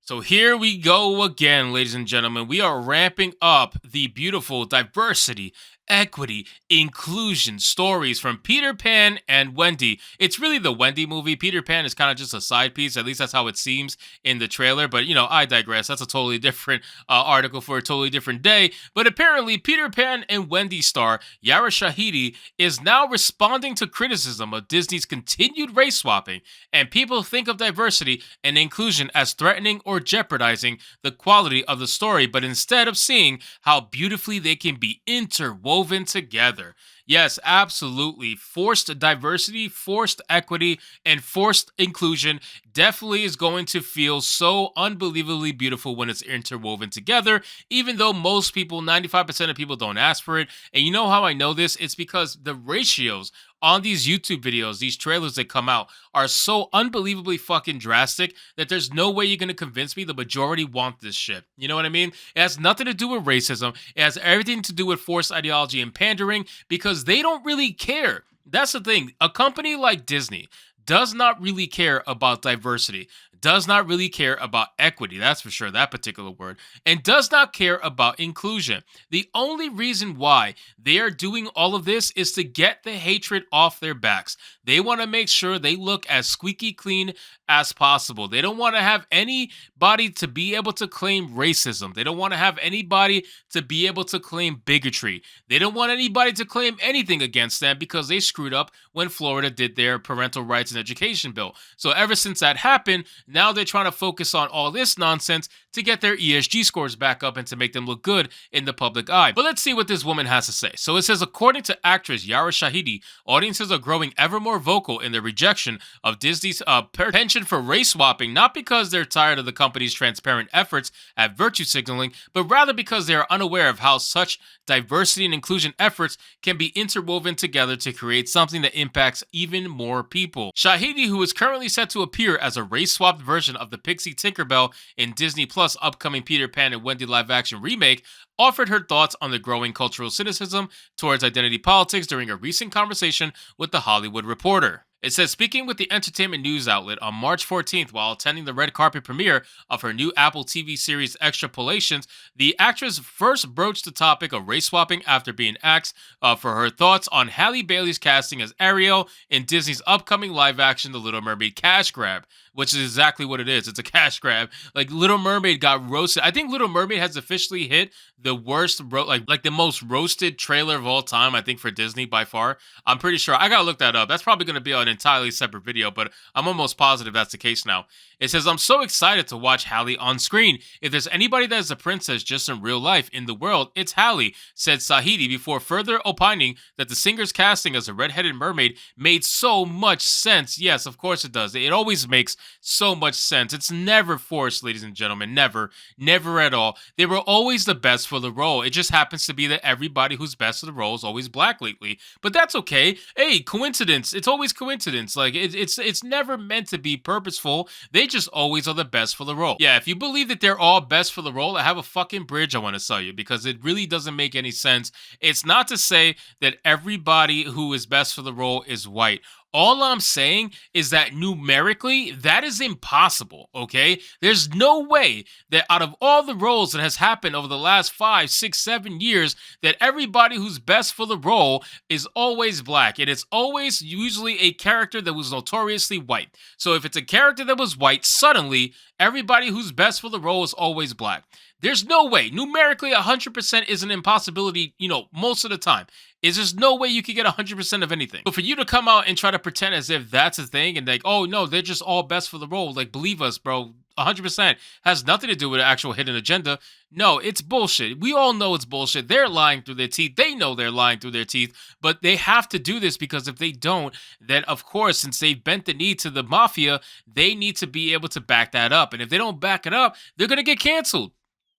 So here we go again, ladies and gentlemen. We are ramping up the beautiful diversity, equity, inclusion stories from Peter Pan and Wendy. It's really the Wendy movie. Peter Pan is kind of just a side piece. At least that's how it seems in the trailer. But, I digress. That's a totally different article for a totally different day. But apparently, Peter Pan and Wendy star Yara Shahidi is now responding to criticism of Disney's continued race swapping. And people think of diversity and inclusion as threatening or jeopardizing the quality of the story, but instead of seeing how beautifully they can be interwoven together. Yes, absolutely. Forced diversity, forced equity, and forced inclusion definitely is going to feel so unbelievably beautiful when it's interwoven together, even though most people, 95% of people, don't ask for it. And you know how I know this? It's because the ratios on these YouTube videos, these trailers that come out, are so unbelievably fucking drastic that there's no way you're going to convince me the majority want this shit. You know what I mean? It has nothing to do with racism. It has everything to do with forced ideology and pandering because they don't really care. That's the thing. A company like Disney does not really care about diversity, does not really care about equity, that's for sure, that particular word, and does not care about inclusion. The only reason why they are doing all of this is to get the hatred off their backs. They want to make sure they look as squeaky clean as possible. They don't want to have anybody to be able to claim racism. They don't want to have anybody to be able to claim bigotry. They don't want anybody to claim anything against them because they screwed up when Florida did their parental rights and education bill. So ever since that happened, now they're trying to focus on all this nonsense to get their ESG scores back up and to make them look good in the public eye. But let's see what this woman has to say. So it says, according to actress Yara Shahidi, audiences are growing ever more vocal in their rejection of Disney's penchant for race swapping, not because they're tired of the company's transparent efforts at virtue signaling, but rather because they are unaware of how such diversity and inclusion efforts can be interwoven together to create something that impacts even more people. Shahidi, who is currently set to appear as a race-swapped version of the Pixie Tinkerbell in Disney Plus' upcoming Peter Pan and Wendy live-action remake, offered her thoughts on the growing cultural cynicism towards identity politics during a recent conversation with The Hollywood Reporter. It says, speaking with the entertainment news outlet on March 14th while attending the red carpet premiere of her new Apple TV series Extrapolations, the actress first broached the topic of race swapping after being asked for her thoughts on Halle Bailey's casting as Ariel in Disney's upcoming live-action The Little Mermaid cash grab, which is exactly what it is. It's a cash grab. Like, Little Mermaid got roasted. I think Little Mermaid has officially hit the worst, like the most roasted trailer of all time, I think, for Disney by far. I'm pretty sure. I gotta look that up. That's probably gonna be an entirely separate video, but I'm almost positive that's the case now. It says, I'm so excited to watch Halle on screen. If there's anybody that is a princess just in real life in the world, it's Halle, said Shahidi before further opining that the singer's casting as a redheaded mermaid made so much sense. Yes, of course it does. It always makes so much sense. It's never forced, ladies and gentlemen. Never. Never at all. They were always the best for the role. It just happens to be that everybody who's best for the role is always black lately. But that's okay. Hey, coincidence. It's always coincidence. Like, it's never meant to be purposeful. They just always are the best for the role. Yeah, if you believe that they're all best for the role, I have a fucking bridge I want to sell you because it really doesn't make any sense. It's not to say that everybody who is best for the role is white. All I'm saying is that numerically, that is impossible, okay? There's no way that out of all the roles that has happened over the last 5, 6, 7 years, that everybody who's best for the role is always black. And it's always usually a character that was notoriously white. So if it's a character that was white, suddenly everybody who's best for the role is always black. There's no way. Numerically, 100% is an impossibility, most of the time. Is there's no way you could get 100% of anything. But for you to come out and try to pretend as if that's a thing and like, oh no, they're just all best for the role. Like, believe us, bro. 100% has nothing to do with an actual hidden agenda. No, it's bullshit. We all know it's bullshit. They're lying through their teeth. They know they're lying through their teeth, but they have to do this because if they don't, then of course, since they've bent the knee to the mafia, they need to be able to back that up. And if they don't back it up, they're going to get canceled.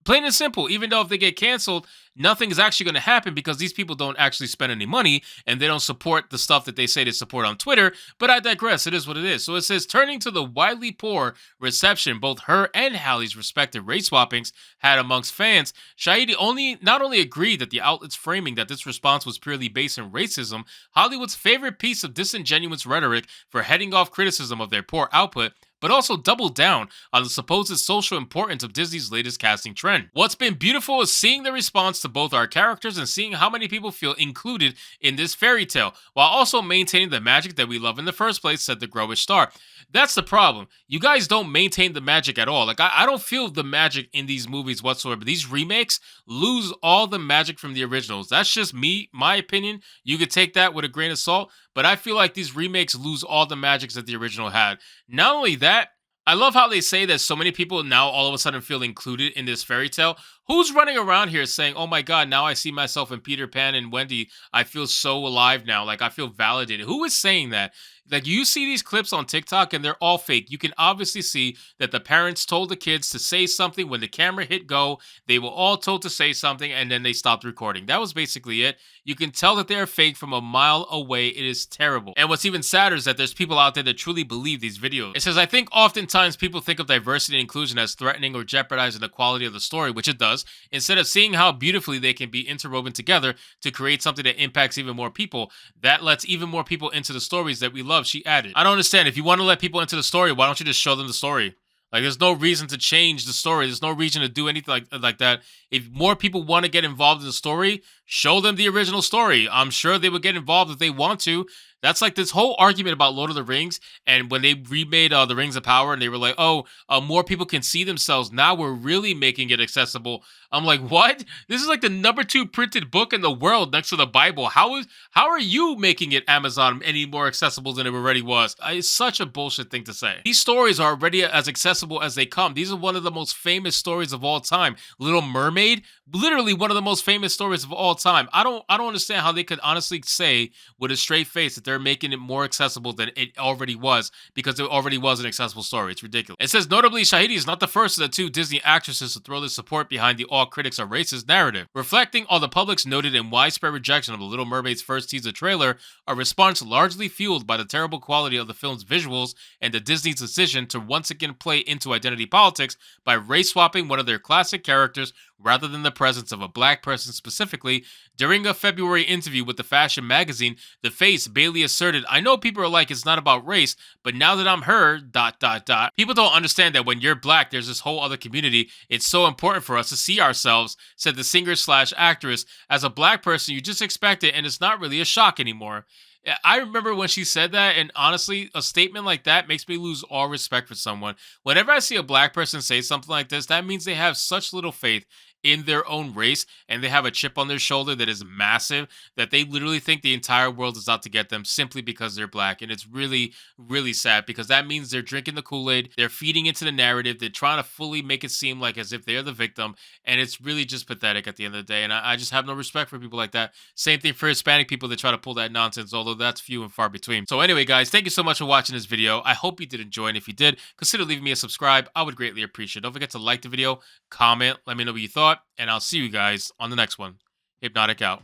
Plain and simple. Even though if they get canceled, nothing is actually going to happen because these people don't actually spend any money and they don't support the stuff that they say they support on Twitter. But I digress. It is what it is. So it says, turning to the widely poor reception both her and Halle's respective race swappings had amongst fans, Shahidi not only agreed that the outlet's framing that this response was purely based in racism, Hollywood's favorite piece of disingenuous rhetoric for heading off criticism of their poor output, but also doubled down on the supposed social importance of Disney's latest casting trend. What's been beautiful is seeing the response to both our characters and seeing how many people feel included in this fairy tale, while also maintaining the magic that we love in the first place, said the Growish star. That's the problem. You guys don't maintain the magic at all. Like, I don't feel the magic in these movies whatsoever. These remakes lose all the magic from the originals. That's just me, my opinion. You could take that with a grain of salt, but I feel like these remakes lose all the magics that the original had. Not only that, I love how they say that so many people now all of a sudden feel included in this fairy tale. Who's running around here saying, "Oh my god, now I see myself in Peter Pan and Wendy. I feel so alive now. Like I feel validated." Who is saying that? Like you see these clips on TikTok and they're all fake. You can obviously see that the parents told the kids to say something when the camera hit go. They were all told to say something and then they stopped recording. That was basically it. You can tell that they're fake from a mile away. It is terrible. And what's even sadder is that there's people out there that truly believe these videos. It says, I think oftentimes people think of diversity and inclusion as threatening or jeopardizing the quality of the story, which it does, instead of seeing how beautifully they can be interwoven together to create something that impacts even more people, that lets even more people into the stories that we love, she added. I don't understand. If you want to let people into the story, why don't you just show them the story? Like, there's no reason to change the story. There's no reason to do anything like that. If more people want to get involved in the story, show them the original story. I'm sure they would get involved if they want to. That's like this whole argument about Lord of the Rings, and when they remade the Rings of Power, and they were like, "Oh, more people can see themselves now. We're really making it accessible." I'm like, "What? This is like the #2 printed book in the world next to the Bible. How are you making it Amazon any more accessible than it already was?" It's such a bullshit thing to say. These stories are already as accessible as they come. These are one of the most famous stories of all time. Little Mermaid, literally one of the most famous stories of all time. I don't understand how they could honestly say with a straight face that they're making it more accessible than it already was, because it already was an accessible story. It's ridiculous. It says, notably, Shahidi is not the first of the two Disney actresses to throw their support behind the all critics are racist narrative. Reflecting on the public's noted and widespread rejection of The Little Mermaid's first teaser trailer, a response largely fueled by the terrible quality of the film's visuals and the Disney's decision to once again play into identity politics by race swapping one of their classic characters rather than the presence of a black person specifically. During a February interview with the fashion magazine The Face, Bailey asserted, "I know people are like, it's not about race, but now that I'm her, ... people don't understand that when you're black, there's this whole other community. It's so important for us to see ourselves," said the singer/actress. "As a black person, you just expect it, and it's not really a shock anymore." I remember when she said that, and honestly, a statement like that makes me lose all respect for someone. Whenever I see a black person say something like this, that means they have such little faith in their own race, and they have a chip on their shoulder that is massive, that they literally think the entire world is out to get them simply because they're black. And it's really, really sad, because that means they're drinking the Kool-Aid, they're feeding into the narrative, they're trying to fully make it seem like as if they're the victim, and it's really just pathetic at the end of the day. And I just have no respect for people like that. Same thing for Hispanic people that try to pull that nonsense, although that's few and far between. So anyway, guys, thank you so much for watching this video. I hope you did enjoy, and if you did, consider leaving me a subscribe. I would greatly appreciate it. Don't forget to like the video, comment, let me know what you thought, and I'll see you guys on the next one. Hypnotic out.